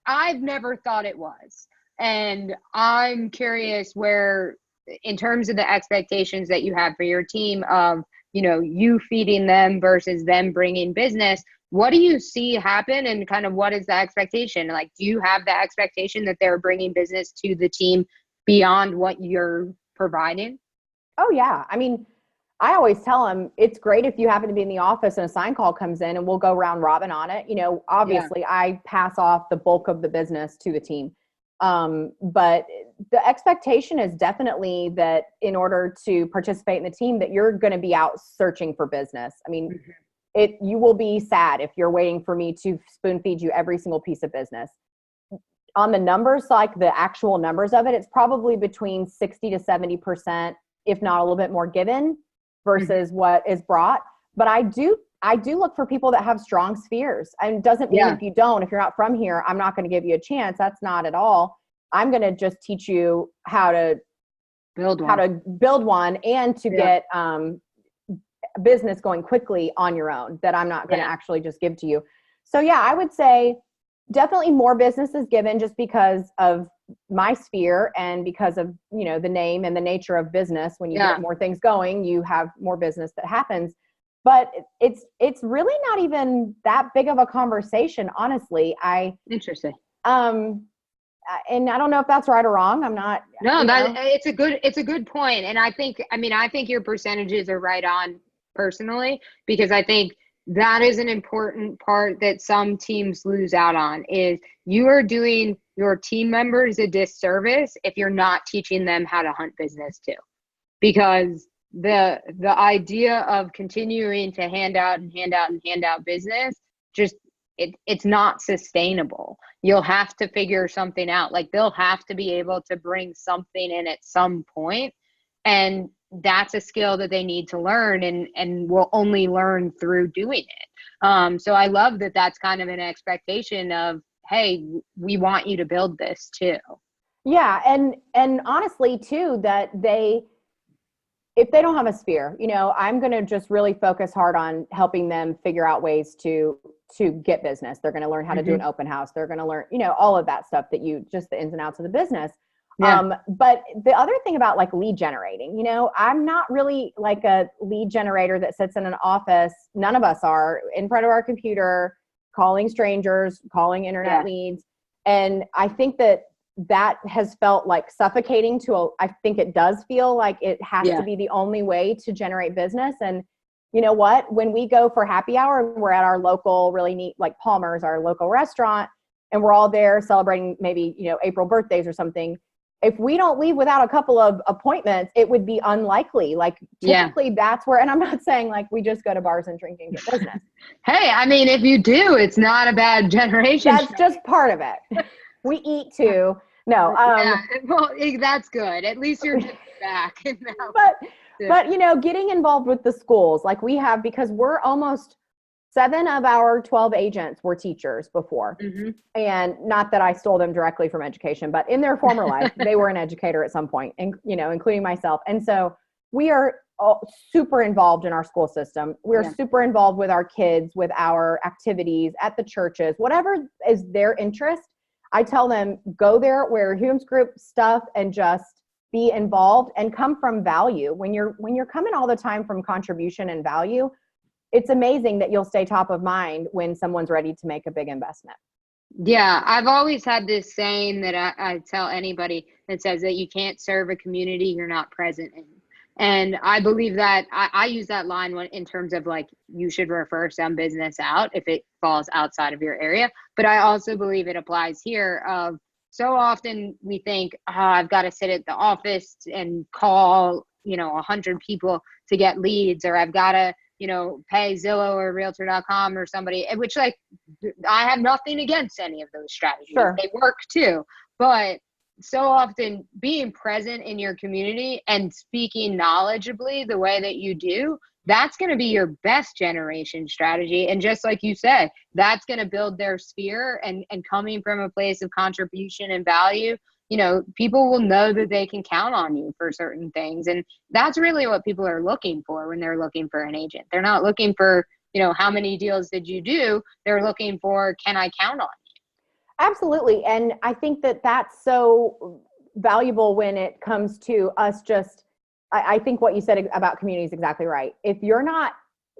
I've never thought it was. And I'm curious where, in terms of the expectations that you have for your team of, you feeding them versus them bringing business, what do you see happen, and kind of what is the expectation? Like, do you have the expectation that they're bringing business to the team beyond what you're providing? Oh yeah. I mean, I always tell them it's great if you happen to be in the office and a sign call comes in and we'll go round robin on it. Obviously I pass off the bulk of the business to the team. But the expectation is definitely that in order to participate in the team, that you're going to be out searching for business. I mean, you will be sad if you're waiting for me to spoon feed you every single piece of business. On the numbers, like the actual numbers of it, it's probably between 60 to 70%, if not a little bit more given versus what is brought. But I do look for people that have strong spheres. And it doesn't mean if you're not from here, I'm not going to give you a chance. That's not at all. I'm going to just teach you how to build one and to get business going quickly on your own that I'm not going to actually just give to you. So yeah, I would say definitely more business is given just because of my sphere and because of, the name and the nature of business. When you get more things going, you have more business that happens. But it's really not even that big of a conversation, honestly. Interesting. And I don't know if that's right or wrong. I'm not. No, it's a good point. And I think your percentages are right on personally, because I think that is an important part that some teams lose out on, is you are doing your team members a disservice if you're not teaching them how to hunt business too. Because the idea of continuing to hand out business, just it's not sustainable. You'll have to figure something out. Like, they'll have to be able to bring something in at some point, and that's a skill that they need to learn, and will only learn through doing it. So I love that that's kind of an expectation of, hey, we want you to build this too. Yeah. And honestly too, that if they don't have a sphere, I'm going to just really focus hard on helping them figure out ways to get business. They're going to learn how to do an open house. They're going to learn, all of that stuff just the ins and outs of the business. Yeah. But the other thing about like lead generating, I'm not really like a lead generator that sits in an office. None of us are in front of our computer, calling strangers, calling internet leads. And I think that has felt like suffocating I think it does feel like it has to be the only way to generate business. And you know what, when we go for happy hour, we're at our local, really neat, like Palmer's, our local restaurant, and we're all there celebrating maybe, April birthdays or something. If we don't leave without a couple of appointments, it would be unlikely. Like typically that's where, and I'm not saying like we just go to bars and drink and get business. Hey, I mean, if you do, it's not a bad generation. That's just part of it. We eat too. No. Well, that's good. At least you're giving back. But getting involved with the schools, like we have, because we're almost 7 of our 12 agents were teachers before. And not that I stole them directly from education, but in their former life, they were an educator at some point, and, including myself. And so we are super involved in our school system. We're super involved with our kids, with our activities at the churches, whatever is their interest. I tell them, go there, wear Hume's Group stuff, and just be involved and come from value. When you're coming all the time from contribution and value, it's amazing that you'll stay top of mind when someone's ready to make a big investment. Yeah, I've always had this saying that I tell anybody that says that you can't serve a community you're not present in. And I believe that I use that line in terms of like, you should refer some business out if it falls outside of your area. But I also believe it applies here of, so often we think, I've got to sit at the office and call, 100 people to get leads, or I've got to, pay Zillow or Realtor.com or somebody, which like, I have nothing against any of those strategies. Sure. They work too. But so often being present in your community and speaking knowledgeably the way that you do, that's going to be your best generation strategy. And just like you said, that's going to build their sphere, and coming from a place of contribution and value, people will know that they can count on you for certain things. And that's really what people are looking for when they're looking for an agent. They're not looking for, how many deals did you do? They're looking for, can I count on you? Absolutely. And I think that that's so valuable when it comes to us I think what you said about community is exactly right. If you're not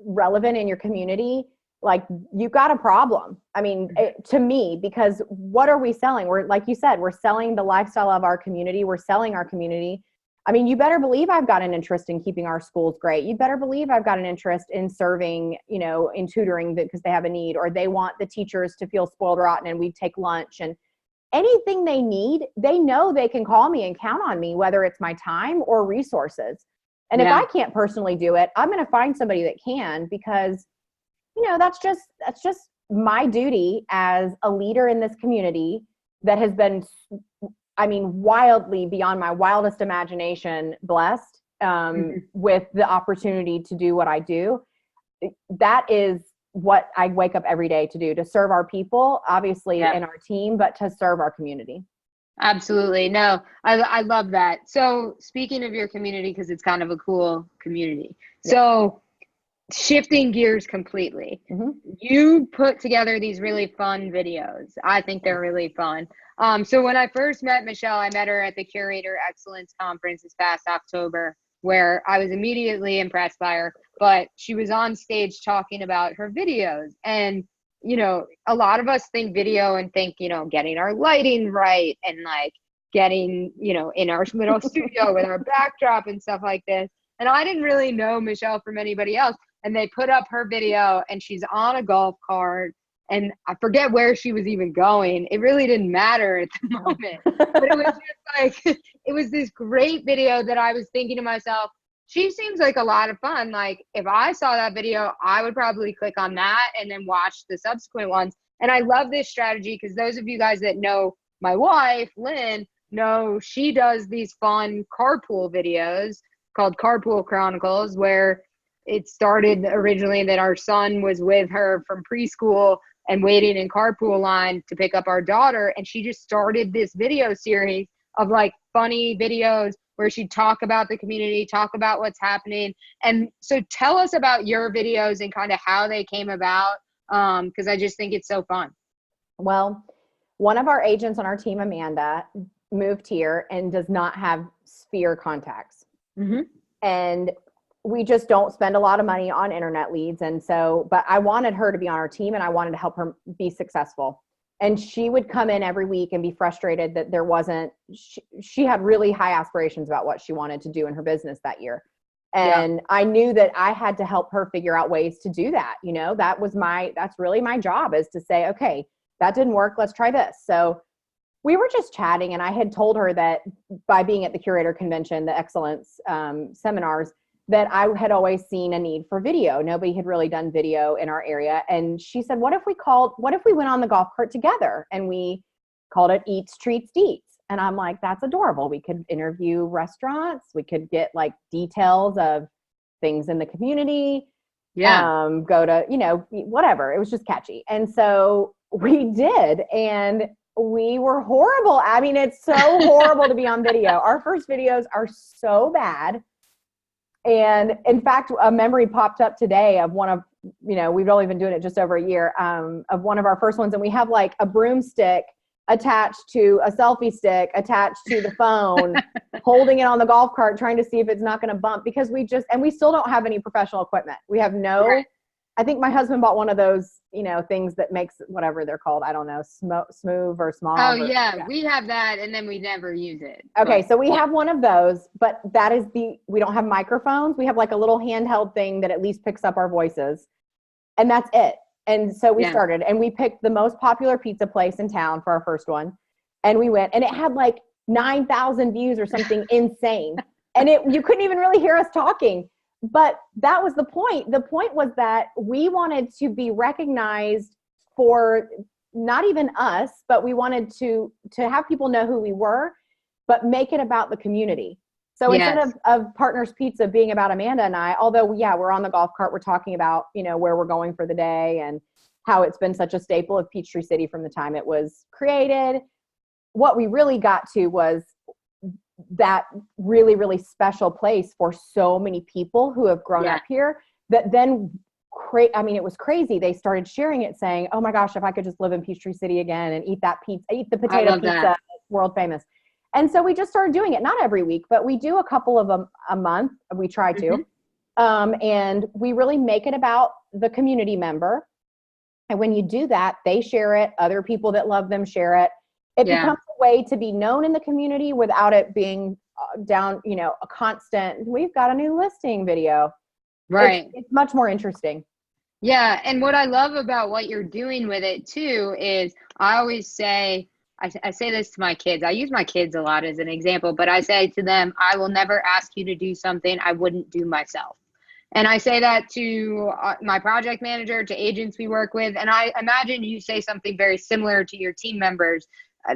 relevant in your community, like, you got a problem. I mean, to me, because what are we selling? We're, like you said, we're selling the lifestyle of our community. We're selling our community. I mean, you better believe I've got an interest in keeping our schools great. You better believe I've got an interest in serving, in tutoring because they have a need, or they want the teachers to feel spoiled rotten and we take lunch, and anything they need, they know they can call me and count on me, whether it's my time or resources. And if I can't personally do it, I'm going to find somebody that can, because that's just my duty as a leader in this community that has been, wildly beyond my wildest imagination blessed with the opportunity to do what I do. That is what I wake up every day to do, to serve our people, obviously in our team, but to serve our community. Absolutely. No, I love that. So speaking of your community, because it's kind of a cool community. Yeah. So shifting gears completely, you put together these really fun videos. I think they're really fun. So when I first met Michelle, I met her at the Curator Excellence Conference this past October, where I was immediately impressed by her, but she was on stage talking about her videos. And, a lot of us think video and think, getting our lighting right and like getting, in our little studio with our backdrop and stuff like this. And I didn't really know Michelle from anybody else. And they put up her video and she's on a golf cart, and I forget where she was even going. It really didn't matter at the moment, but it was just like, it was this great video that I was thinking to myself, she seems like a lot of fun. Like, if I saw that video, I would probably click on that and then watch the subsequent ones. And I love this strategy because those of you guys that know my wife, Lynn, know she does these fun carpool videos called Carpool Chronicles, where it started originally that our son was with her from preschool and waiting in carpool line to pick up our daughter. And she just started this video series of like funny videos where she'd talk about the community, talk about what's happening. And so tell us about your videos and kind of how they came about, because I just think it's so fun. Well, one of our agents on our team, Amanda, moved here and does not have Sphere contacts. And we just don't spend a lot of money on internet leads. And so, but I wanted her to be on our team and I wanted to help her be successful. And she would come in every week and be frustrated that there wasn't, she had really high aspirations about what she wanted to do in her business that year. And I knew that I had to help her figure out ways to do that. That's really my job, is to say, okay, that didn't work. Let's try this. So we were just chatting, and I had told her that by being at the Curator Convention, the Excellence seminars, that I had always seen a need for video. Nobody had really done video in our area. And she said, what if we went on the golf cart together and we called it Eats, Treats, Deets? And I'm like, that's adorable. We could interview restaurants. We could get like details of things in the community. Go to, whatever. It was just catchy. And so we did. And we were horrible. I mean, it's so horrible to be on video. Our first videos are so bad. And in fact, a memory popped up today of one of, we've only been doing it just over a year, of one of our first ones. And we have like a broomstick attached to a selfie stick, attached to the phone, holding it on the golf cart, trying to see if it's not going to bump, because we still don't have any professional equipment. We have I think my husband bought one of those, things that makes whatever they're called. I don't know, smooth or small. Oh yeah, we have that, and then we never use it. Okay, so we have one of those, but we don't have microphones. We have like a little handheld thing that at least picks up our voices, and that's it. And so we started, and we picked the most popular pizza place in town for our first one, and we went, and it had like 9,000 views or something insane, and you couldn't even really hear us talking. But that was the point. The point was that we wanted to be recognized for not even us, but we wanted to have people know who we were, but make it about the community. So instead of Partners Pizza being about Amanda and I, although we're on the golf cart, we're talking about, where we're going for the day and how it's been such a staple of Peachtree City from the time it was created. what we really got to was that really, really special place for so many people who have grown up here that then I mean, it was crazy. They started sharing it saying, oh my gosh, if I could just live in Peachtree City again and eat that pizza, eat the potato pizza, that's world famous. And so we just started doing it, not every week, but we do a couple of them a month. We try to. And we really make it about the community member. And when you do that, they share it. Other people that love them share it. It becomes a way to be known in the community without it being down, you know, a constant, we've got a new listing video. Right. It's much more interesting. Yeah. And what I love about what you're doing with it too is I always say, I say this to my kids. I use my kids a lot as an example, but I say to them, I will never ask you to do something I wouldn't do myself. And I say that to my project manager, to agents we work with. And I imagine you say something very similar to your team members.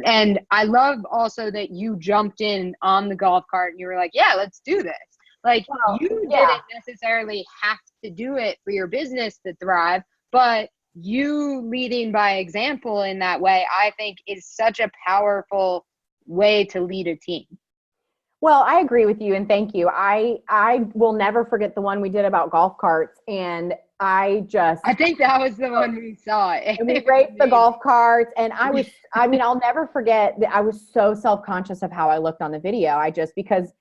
And I love also that you jumped in on the golf cart and you were like, yeah, let's do this. Like you didn't necessarily have to do it for your business to thrive, but you leading by example in that way, I think is such a powerful way to lead a team. Well, I agree with you and thank you. I will never forget the one we did about golf carts, and I think that was the one we saw. And we raced the golf carts, and I mean, I'll never forget that I was so self-conscious of how I looked on the video. Because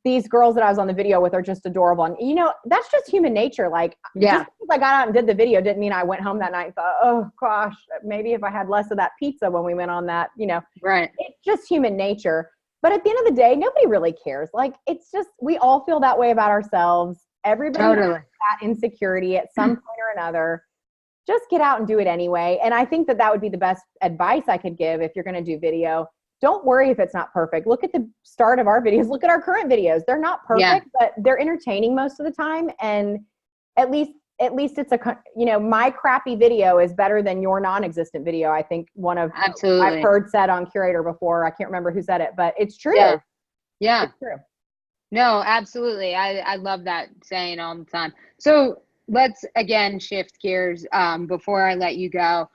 these girls that I was on the video with are just adorable. And, you know, that's just human nature. Like, just because I got out and did the video didn't mean I went home that night and thought, oh gosh, maybe if I had less of that pizza when we went on that, you know, it's just human nature. But at the end of the day, nobody really cares. Like, it's just, we all feel that way about ourselves. Everybody has that insecurity at some point or another. Just get out and do it anyway. And I think that would be the best advice I could give if you're going to do video. Don't worry if it's not perfect. Look at the start of our videos. Look at our current videos. They're not perfect, but they're entertaining most of the time. And at least it's you know, my crappy video is better than your non-existent video. I think I've heard said on Curator before. I can't remember who said it, but it's true. Yeah. It's true. No, absolutely. I love that saying all the time. So let's again shift gears before I let you go.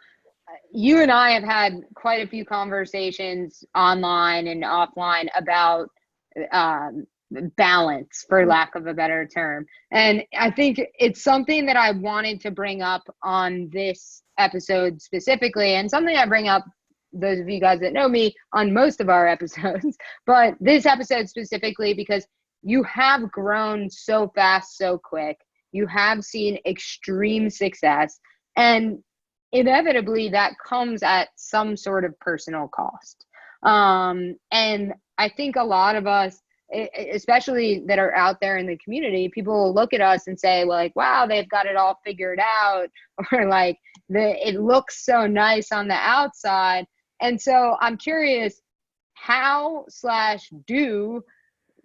You and I have had quite a few conversations online and offline about balance, for lack of a better term. And I think it's something that I wanted to bring up on this episode specifically, and something I bring up, those of you guys that know me, on most of our episodes, but this episode specifically because you have grown so fast, so quick. You have seen extreme success, and inevitably that comes at some sort of personal cost. And I think a lot of us, especially that are out there in the community, people will look at us and say, well, like, wow, they've got it all figured out, or like it looks so nice on the outside. And so I'm curious, how/do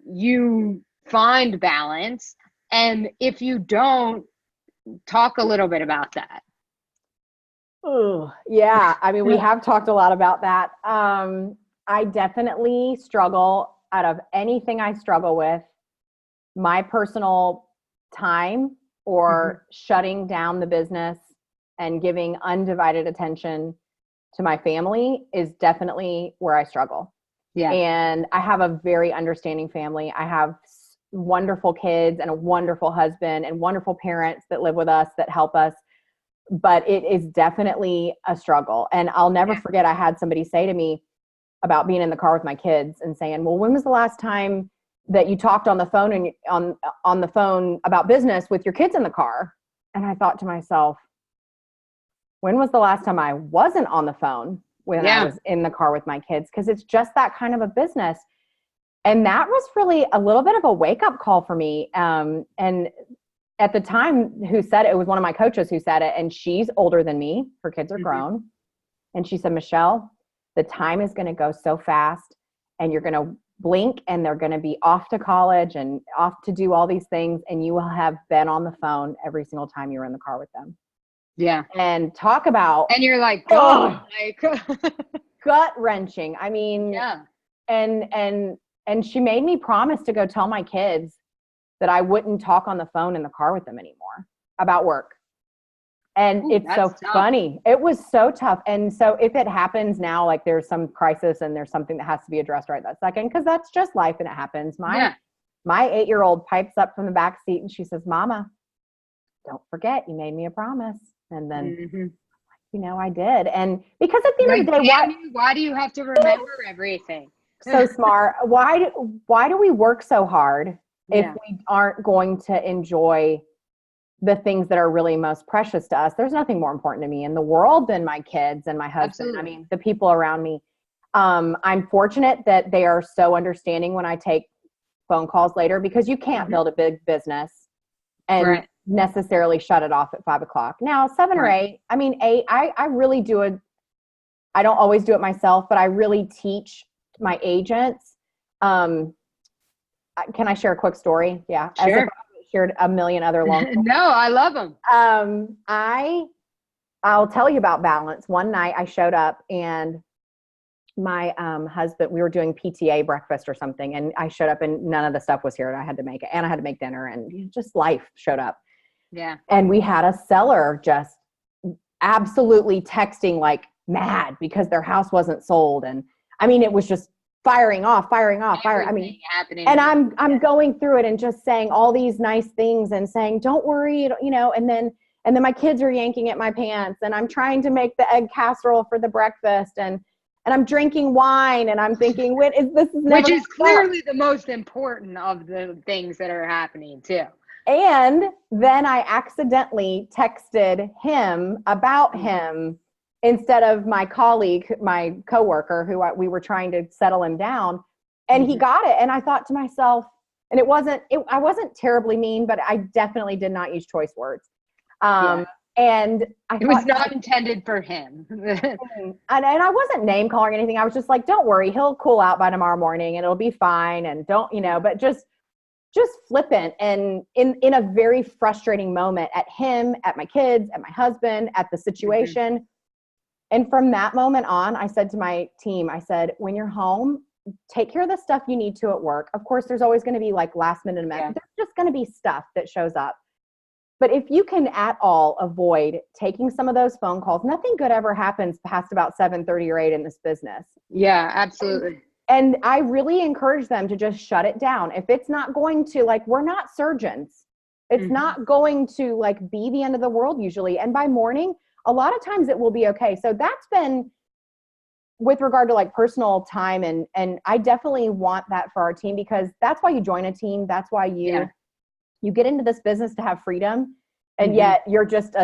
you find balance? And if you don't, talk a little bit about that. Oh, yeah. I mean, we have talked a lot about that. I definitely struggle. Out of anything I struggle with, my personal time or shutting down the business and giving undivided attention to my family is definitely where I struggle. Yeah. And I have a very understanding family. I have wonderful kids and a wonderful husband and wonderful parents that live with us that help us. But it is definitely a struggle. And I'll never forget, I had somebody say to me about being in the car with my kids and saying, well, when was the last time that you talked on the phone and on the phone about business with your kids in the car? And I thought to myself, when was the last time I wasn't on the phone when I was in the car with my kids? Because it's just that kind of a business. And that was really a little bit of a wake-up call for me. And at the time, who said it was one of my coaches who said it, and she's older than me. Her kids are grown. And she said, Michelle, the time is going to go so fast, and you're going to blink and they're going to be off to college and off to do all these things. And you will have been on the phone every single time you were in the car with them. Yeah. And talk about, and you're like, oh, like gut wrenching. I mean, and she made me promise to go tell my kids that I wouldn't talk on the phone in the car with them anymore about work. And Ooh, it's so that's tough. funny. It was so tough. And so if it happens now, like there's some crisis and there's something that has to be addressed right that second, because that's just life and it happens. My 8-year-old pipes up from the back seat and she says, Mama, don't forget you made me a promise. And then, I did. And because at the end of the day, why do you have to remember everything? So smart. Why do we work so hard if we aren't going to enjoy the things that are really most precious to us? There's nothing more important to me in the world than my kids and my husband. Absolutely. I mean, the people around me. I'm fortunate that they are so understanding when I take phone calls later, because you can't build a big business and necessarily shut it off at 5:00. Now, 7 or 8, I mean, 8, I really do it. I don't always do it myself, but I really teach my agents. Can I share a quick story? Yeah. Sure. As if I shared a million other long stories. No, I love them. I'll tell you about balance. One night I showed up and my husband, we were doing PTA breakfast or something, and I showed up and none of the stuff was here and I had to make it, and I had to make dinner, and just life showed up. Yeah. And we had a seller just absolutely texting like mad because their house wasn't sold. And I mean, it was just firing off. I mean, happening. And I'm going through it and just saying all these nice things and saying, don't worry, and then my kids are yanking at my pants, and I'm trying to make the egg casserole for the breakfast, and I'm drinking wine, and I'm thinking, which is clearly the most important of the things that are happening too. And then I accidentally texted him about him instead of my colleague, my coworker, who we were trying to settle him down, and he got it. And I thought to myself, and I wasn't terribly mean, but I definitely did not use choice words. And it was not intended for him. and I wasn't name calling or anything. I was just like, don't worry, he'll cool out by tomorrow morning and it'll be fine. And don't, but just flippant and in a very frustrating moment at him, at my kids, at my husband, at the situation. And from that moment on, I said to my team, I said, when you're home, take care of the stuff you need to at work. Of course, there's always going to be like last minute mess. There's just going to be stuff that shows up. But if you can at all avoid taking some of those phone calls, nothing good ever happens past about 7:30 or 8 in this business. Yeah, absolutely. And I really encourage them to just shut it down. If it's not going to, like, we're not surgeons. It's not going to like be the end of the world usually. And by morning, a lot of times it will be okay. So that's been with regard to like personal time. And I definitely want that for our team, because that's why you join a team. That's why you get into this business to have freedom. And yet you're just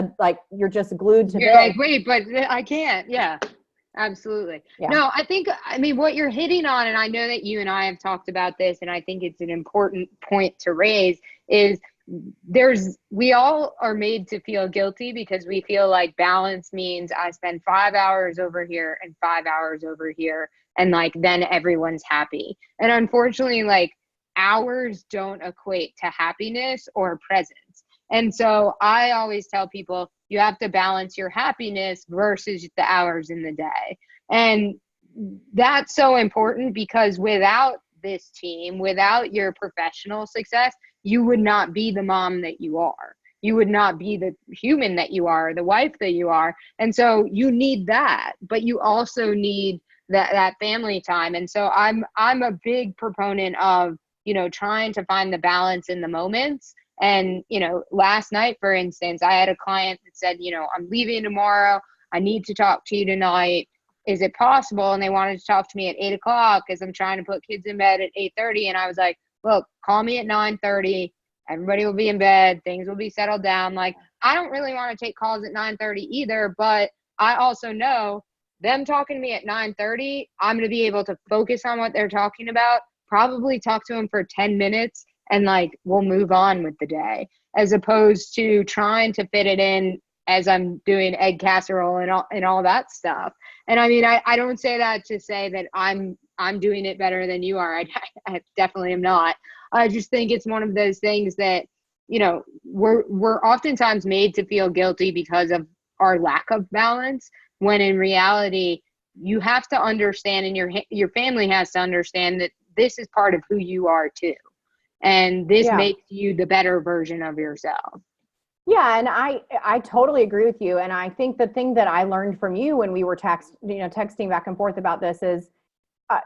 glued to You're like, wait, but I can't. Yeah, absolutely. Yeah. No, I mean, what you're hitting on, and I know that you and I have talked about this, and I think it's an important point to raise, is we all are made to feel guilty because we feel like balance means I spend 5 hours over here and 5 hours over here, and like then everyone's happy. And unfortunately, like, hours don't equate to happiness or presence. And so I always tell people you have to balance your happiness versus the hours in the day. And that's so important, because without this team, without your professional success, you would not be the mom that you are. You would not be the human that you are, the wife that you are. And so you need that, but you also need that family time. And so I'm a big proponent of, trying to find the balance in the moments. And, last night, for instance, I had a client that said, I'm leaving tomorrow. I need to talk to you tonight. Is it possible? And they wanted to talk to me at 8:00 because I'm trying to put kids in bed at 8:30. And I was like, look, call me at 9:30. Everybody will be in bed. Things will be settled down. Like, I don't really want to take calls at 9:30 either, but I also know them talking to me at 9:30, I'm going to be able to focus on what they're talking about, probably talk to them for 10 minutes, and like, we'll move on with the day, as opposed to trying to fit it in as I'm doing egg casserole and all that stuff. And I mean, I don't say that to say that I'm doing it better than you are. I definitely am not. I just think it's one of those things that, we're oftentimes made to feel guilty because of our lack of balance, when in reality, you have to understand, and your family has to understand, that this is part of who you are too. And this makes you the better version of yourself. Yeah, and I totally agree with you. And I think the thing that I learned from you when we were texting back and forth about this is,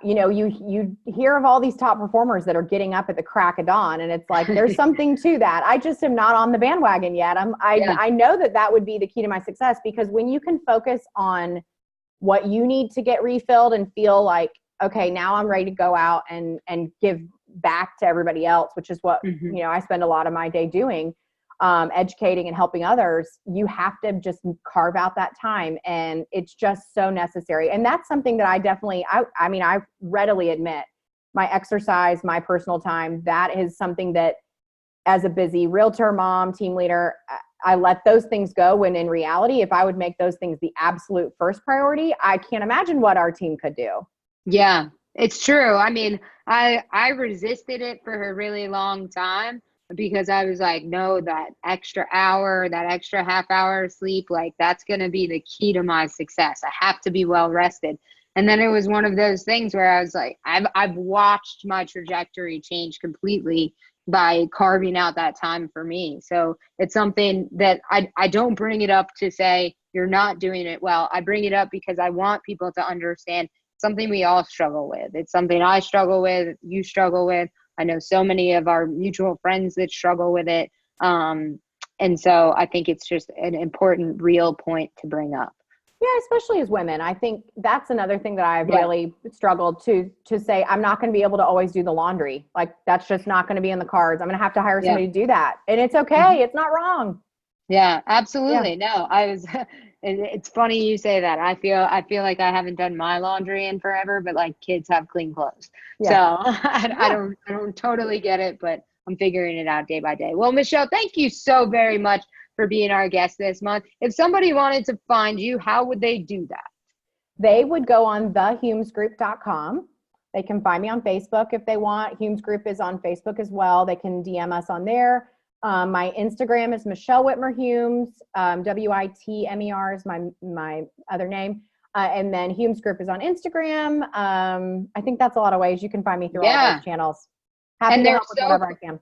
you hear of all these top performers that are getting up at the crack of dawn, and it's like there's something to that. I just am not on the bandwagon yet. I know that would be the key to my success, because when you can focus on what you need to get refilled and feel like, okay, now I'm ready to go out and give back to everybody else, which is what I spend a lot of my day doing. Educating and helping others, you have to just carve out that time, and it's just so necessary. And that's something that I definitely, I readily admit, my exercise, my personal time, that is something that, as a busy realtor, mom, team leader, I let those things go, when in reality, if I would make those things the absolute first priority, I can't imagine what our team could do. Yeah, it's true. I mean, I resisted it for a really long time, because I was like, no, that extra hour, that extra half hour of sleep, like that's going to be the key to my success. I have to be well rested. And then it was one of those things where I was like, I've watched my trajectory change completely by carving out that time for me. So it's something that I don't bring it up to say you're not doing it well. I bring it up because I want people to understand something we all struggle with. It's something I struggle with, you struggle with. I know so many of our mutual friends that struggle with it. And so I think it's just an important, real point to bring up. Yeah, especially as women. I think that's another thing that I've really struggled to say, I'm not going to be able to always do the laundry. Like, that's just not going to be in the cards. I'm going to have to hire somebody to do that. And it's okay. It's not wrong. Yeah, absolutely. No, it's funny you say that. I feel like I haven't done my laundry in forever, but like kids have clean clothes. Yeah. So I don't totally get it, but I'm figuring it out day by day. Well, Michelle, thank you so very much for being our guest this month. If somebody wanted to find you, how would they do that? They would go on thehumesgroup.com. They can find me on Facebook if they want. Humes Group is on Facebook as well. They can DM us on there. My Instagram is Michelle Whitmer Humes. Whitmer is my other name. And then Humes Group is on Instagram. I think that's a lot of ways you can find me through all those channels. Happy to help with whatever I can.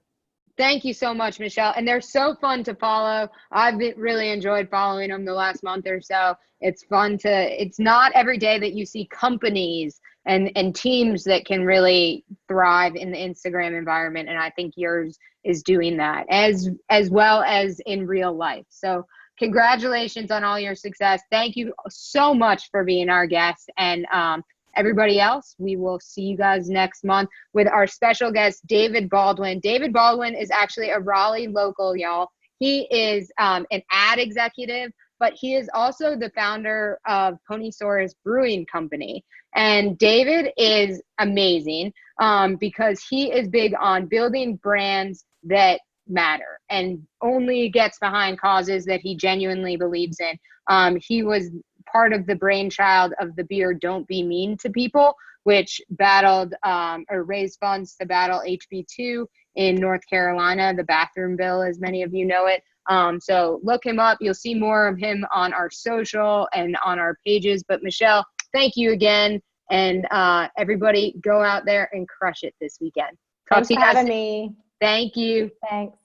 Thank you so much, Michelle. And they're so fun to follow. I've really enjoyed following them the last month or so. It's fun it's not every day that you see companies and teams that can really thrive in the Instagram environment. And I think yours is doing that as well as in real life. So congratulations on all your success. Thank you so much for being our guest. And everybody else, we will see you guys next month with our special guest, David Baldwin. David Baldwin is actually a Raleigh local, y'all. He is an ad executive, but he is also the founder of Ponysaurus Brewing Company. And David is amazing because he is big on building brands that matter and only gets behind causes that he genuinely believes in. He was part of the brainchild of the beer Don't Be Mean to People, which battled or raised funds to battle HB2 in North Carolina, the bathroom bill, as many of you know it. So look him up. You'll see more of him on our social and on our pages. But Michelle, thank you again. And everybody go out there and crush it this weekend. Thanks for having me. Thank you. Thanks.